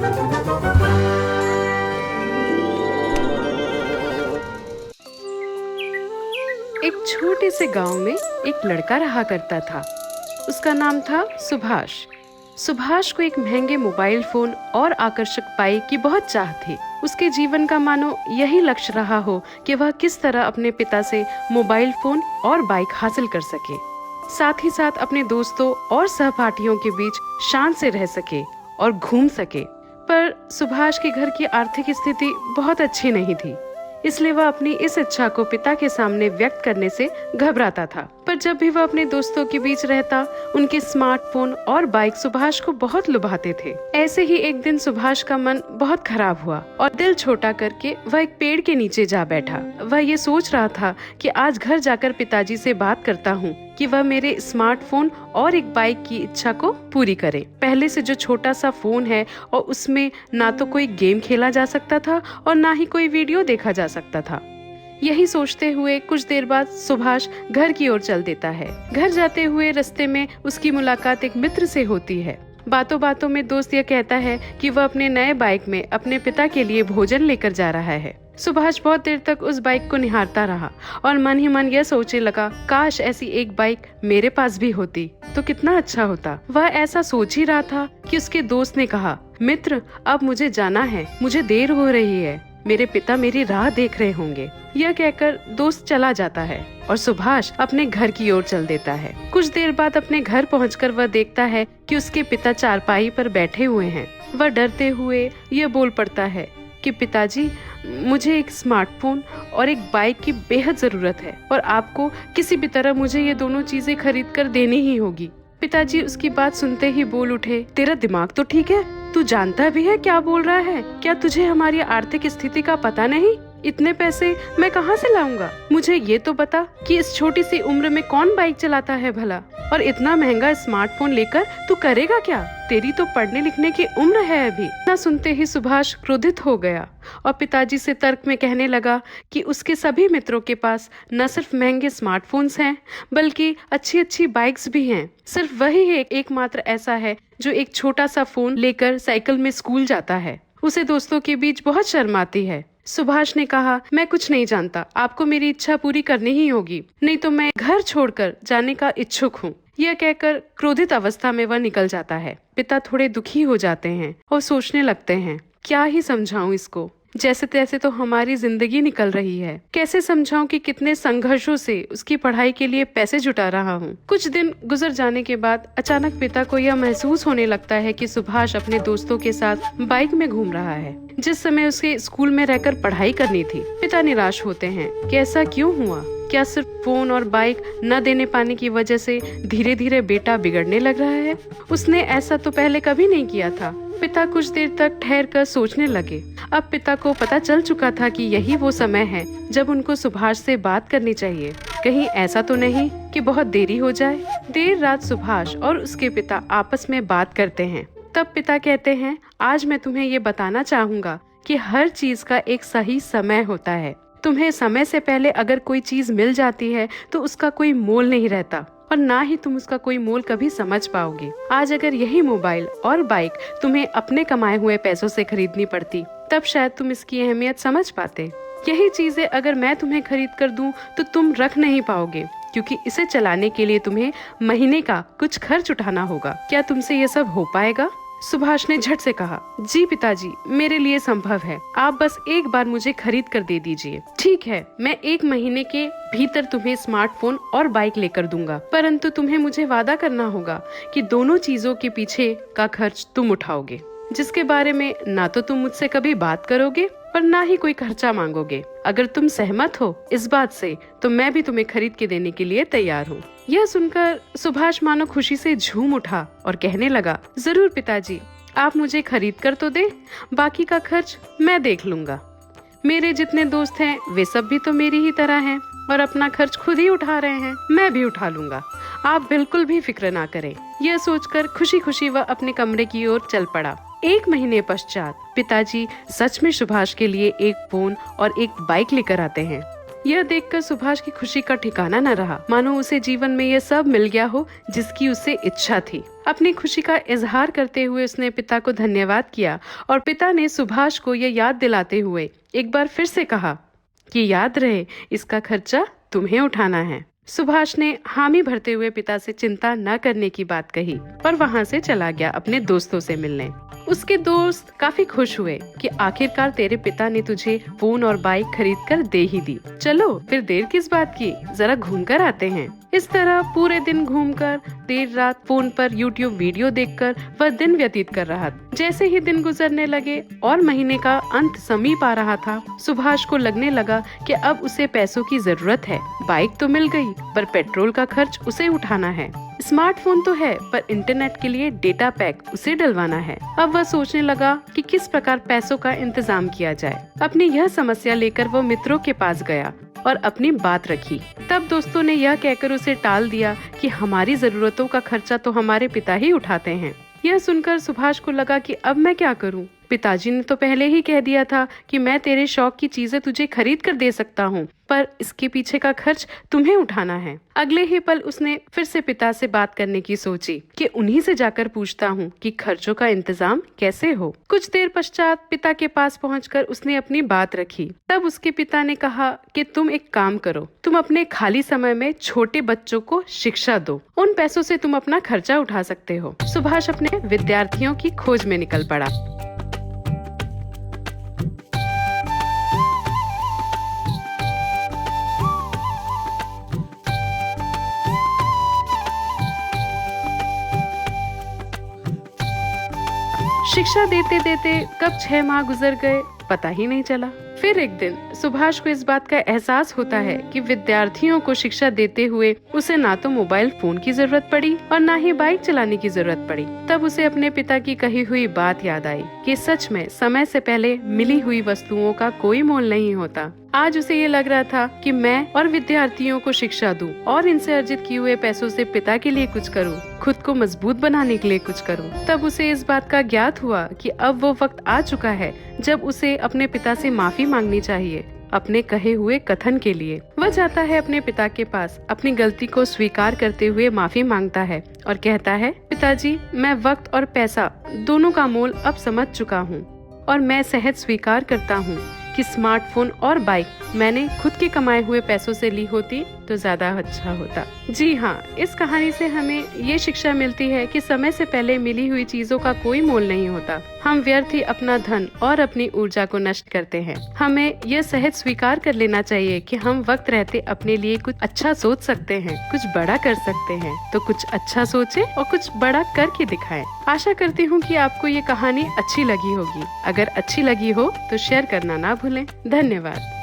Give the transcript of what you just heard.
एक छोटे से गांव में एक लड़का रहा करता था। उसका नाम था सुभाष। सुभाष को एक महंगे मोबाइल फोन और आकर्षक बाइक की बहुत चाह थी। उसके जीवन का मानो यही लक्ष्य रहा हो कि वह किस तरह अपने पिता से मोबाइल फोन और बाइक हासिल कर सके, साथ ही साथ अपने दोस्तों और सहपाठियों के बीच शान से रह सके और घूम सके। पर सुभाष के घर की आर्थिक स्थिति बहुत अच्छी नहीं थी, इसलिए वह अपनी इस इच्छा को पिता के सामने व्यक्त करने से घबराता था। पर जब भी वह अपने दोस्तों के बीच रहता, उनके स्मार्टफोन और बाइक सुभाष को बहुत लुभाते थे। ऐसे ही एक दिन सुभाष का मन बहुत खराब हुआ और दिल छोटा करके वह एक पेड़ के नीचे जा बैठा। वह ये सोच रहा था कि आज घर जाकर पिताजी से बात करता हूँ कि वह मेरे स्मार्टफोन और एक बाइक की इच्छा को पूरी करे। पहले से जो छोटा सा फोन है और उसमें ना तो कोई गेम खेला जा सकता था और ना ही कोई वीडियो देखा जा सकता था। यही सोचते हुए कुछ देर बाद सुभाष घर की ओर चल देता है। घर जाते हुए रास्ते में उसकी मुलाकात एक मित्र से होती है। बातों बातों में दोस्त यह कहता है कि वह अपने नए बाइक में अपने पिता के लिए भोजन लेकर जा रहा है। सुभाष बहुत देर तक उस बाइक को निहारता रहा और मन ही मन यह सोचने लगा, काश ऐसी एक बाइक मेरे पास भी होती तो कितना अच्छा होता। वह ऐसा सोच ही रहा था कि उसके दोस्त ने कहा, मित्र अब मुझे जाना है, मुझे देर हो रही है, मेरे पिता मेरी राह देख रहे होंगे। यह कहकर दोस्त चला जाता है और सुभाष अपने घर की ओर चल देता है। कुछ देर बाद अपने घर पहुंचकर वह देखता है कि उसके पिता चारपाई पर बैठे हुए हैं। वह डरते हुए यह बोल पड़ता है कि पिताजी, मुझे एक स्मार्टफोन और एक बाइक की बेहद जरूरत है और आपको किसी भी तरह मुझे ये दोनों चीजें खरीद कर देनी ही होगी। पिताजी उसकी बात सुनते ही बोल उठे, तेरा दिमाग तो ठीक है, तू जानता भी है क्या बोल रहा है? क्या तुझे हमारी आर्थिक स्थिति का पता नहीं? इतने पैसे मैं कहाँ से लाऊंगा? मुझे ये तो बता कि इस छोटी सी उम्र में कौन बाइक चलाता है भला? और इतना महंगा स्मार्टफोन लेकर तू करेगा क्या? तेरी तो पढ़ने लिखने की उम्र है अभी। ना सुनते ही सुभाष क्रोधित हो गया और पिताजी से तर्क में कहने लगा कि उसके सभी मित्रों के पास न सिर्फ महंगे स्मार्टफोन्स हैं बल्कि अच्छी अच्छी बाइक्स भी हैं। सिर्फ वही है एकमात्र ऐसा है जो एक छोटा सा फोन लेकर साइकिल में स्कूल जाता है। उसे दोस्तों के बीच बहुत शर्म आती है। सुभाष ने कहा, मैं कुछ नहीं जानता, आपको मेरी इच्छा पूरी करनी ही होगी, नहीं तो मैं घर छोड़कर जाने का इच्छुक हूँ। यह कहकर क्रोधित अवस्था में वह निकल जाता है। पिता थोड़े दुखी हो जाते हैं और सोचने लगते हैं, क्या ही समझाऊं इसको, जैसे तैसे तो हमारी जिंदगी निकल रही है। कैसे समझाऊं कि कितने संघर्षों से उसकी पढ़ाई के लिए पैसे जुटा रहा हूँ। कुछ दिन गुजर जाने के बाद अचानक पिता को यह महसूस होने लगता है कि सुभाष अपने दोस्तों के साथ बाइक में घूम रहा है, जिस समय उसके स्कूल में रहकर पढ़ाई करनी थी। पिता निराश होते हैं कि ऐसा क्यों हुआ? क्या सिर्फ फोन और बाइक न देने पाने की वजह से धीरे धीरे बेटा बिगड़ने लग रहा है? उसने ऐसा तो पहले कभी नहीं किया था। पिता कुछ देर तक ठहर कर सोचने लगे। अब पिता को पता चल चुका था कि यही वो समय है जब उनको सुभाष से बात करनी चाहिए। कहीं ऐसा तो नहीं कि बहुत देरी हो जाए। देर रात सुभाष और उसके पिता आपस में बात करते हैं। तब पिता कहते हैं, आज मैं तुम्हें ये बताना चाहूंगा कि हर चीज का एक सही समय होता है। तुम्हें समय से पहले अगर कोई चीज मिल जाती है तो उसका कोई मोल नहीं रहता और ना ही तुम उसका कोई मोल कभी समझ पाओगे। आज अगर यही मोबाइल और बाइक तुम्हें अपने कमाए हुए पैसों से खरीदनी पड़ती, तब शायद तुम इसकी अहमियत समझ पाते। यही चीजें अगर मैं तुम्हें खरीद कर दूं तो तुम रख नहीं पाओगे, क्योंकि इसे चलाने के लिए तुम्हें महीने का कुछ खर्च उठाना होगा। क्या तुमसे ये सब हो पाएगा? सुभाष ने झट से कहा, जी पिताजी, मेरे लिए संभव है, आप बस एक बार मुझे खरीद कर दे दीजिए। ठीक है, मैं 1 महीने के भीतर तुम्हें स्मार्टफोन और बाइक लेकर दूंगा, परंतु तुम्हें मुझे वादा करना होगा कि दोनों चीजों के पीछे का खर्च तुम उठाओगे, जिसके बारे में ना तो तुम मुझसे कभी बात करोगे और ना ही कोई खर्चा मांगोगे। अगर तुम सहमत हो इस बात से तो मैं भी तुम्हें खरीद के देने के लिए तैयार हूँ। यह सुनकर सुभाष मानो खुशी से झूम उठा और कहने लगा, जरूर पिताजी, आप मुझे खरीद कर तो दे, बाकी का खर्च मैं देख लूंगा। मेरे जितने दोस्त हैं वे सब भी तो मेरी ही तरह हैं और अपना खर्च खुद ही उठा रहे हैं, मैं भी उठा लूंगा, आप बिल्कुल भी फिक्र ना करें। यह सोचकर खुशी खुशी वह अपने कमरे की ओर चल पड़ा। 1 महीने पश्चात पिताजी सच में सुभाष के लिए एक फोन और एक बाइक लेकर आते हैं। यह देखकर सुभाष की खुशी का ठिकाना न रहा, मानो उसे जीवन में यह सब मिल गया हो जिसकी उसे इच्छा थी। अपनी खुशी का इजहार करते हुए उसने पिता को धन्यवाद किया और पिता ने सुभाष को यह याद दिलाते हुए एक बार फिर से कहा कि याद रहे, इसका खर्चा तुम्हें उठाना है। सुभाष ने हामी भरते हुए पिता से चिंता न करने की बात कही और वहाँ से चला गया अपने दोस्तों से मिलने। उसके दोस्त काफी खुश हुए कि आखिरकार तेरे पिता ने तुझे फोन और बाइक खरीद कर दे ही दी। चलो फिर देर किस बात की, जरा घूम कर आते हैं। इस तरह पूरे दिन घूमकर देर रात फोन पर यूट्यूब वीडियो देखकर वह दिन व्यतीत कर रहा था। जैसे ही दिन गुजरने लगे और महीने का अंत समीप आ रहा था, सुभाष को लगने लगा कि अब उसे पैसों की जरूरत है। बाइक तो मिल गई, पर पेट्रोल का खर्च उसे उठाना है। स्मार्टफोन तो है, पर इंटरनेट के लिए डेटा पैक उसे डलवाना है। अब वह सोचने लगा कि किस प्रकार पैसों का इंतजाम किया जाए। अपनी यह समस्या लेकर वो मित्रों के पास गया और अपनी बात रखी। तब दोस्तों ने यह कहकर उसे टाल दिया कि हमारी जरूरतों का खर्चा तो हमारे पिता ही उठाते हैं। यह सुनकर सुभाष को लगा कि अब मैं क्या करूं? पिताजी ने तो पहले ही कह दिया था कि मैं तेरे शौक की चीजें तुझे खरीद कर दे सकता हूं, पर इसके पीछे का खर्च तुम्हें उठाना है। अगले ही पल उसने फिर से पिता से बात करने की सोची कि उन्हीं से जाकर पूछता हूं कि खर्चों का इंतजाम कैसे हो। कुछ देर पश्चात पिता के पास पहुंचकर उसने अपनी बात रखी। तब उसके पिता ने कहा कि तुम एक काम करो, तुम अपने खाली समय में छोटे बच्चों को शिक्षा दो, उन पैसों से तुम अपना खर्चा उठा सकते हो। सुभाष अपने विद्यार्थियों की खोज में निकल पड़ा। शिक्षा देते देते कब 6 माह गुजर गए पता ही नहीं चला। फिर एक दिन सुभाष को इस बात का एहसास होता है कि विद्यार्थियों को शिक्षा देते हुए उसे ना तो मोबाइल फोन की जरूरत पड़ी और ना ही बाइक चलाने की जरूरत पड़ी। तब उसे अपने पिता की कही हुई बात याद आई कि सच में समय से पहले मिली हुई वस्तुओं का कोई मोल नहीं होता। आज उसे ये लग रहा था कि मैं और विद्यार्थियों को शिक्षा दूं और इनसे अर्जित किए हुए पैसों से पिता के लिए कुछ करूं, खुद को मजबूत बनाने के लिए कुछ करूं। तब उसे इस बात का ज्ञात हुआ कि अब वो वक्त आ चुका है जब उसे अपने पिता से माफी मांगनी चाहिए अपने कहे हुए कथन के लिए। वह जाता है अपने पिता के पास, अपनी गलती को स्वीकार करते हुए माफी मांगता है और कहता है, पिताजी, मैं वक्त और पैसा दोनों का मोल अब समझ चुका हूँ और मैं सहज स्वीकार करता हूँ कि स्मार्टफोन और बाइक मैंने खुद के कमाए हुए पैसों से ली होती तो ज्यादा अच्छा होता। जी हाँ, इस कहानी से हमें ये शिक्षा मिलती है कि समय से पहले मिली हुई चीजों का कोई मोल नहीं होता। हम व्यर्थ ही अपना धन और अपनी ऊर्जा को नष्ट करते हैं। हमें यह सहज स्वीकार कर लेना चाहिए कि हम वक्त रहते अपने लिए कुछ अच्छा सोच सकते हैं, कुछ बड़ा कर सकते हैं। तो कुछ अच्छा सोचें और कुछ बड़ा करके दिखाएं। आशा करती हूँ कि आपको ये कहानी अच्छी लगी होगी। अगर अच्छी लगी हो तो शेयर करना ना भूलें। धन्यवाद।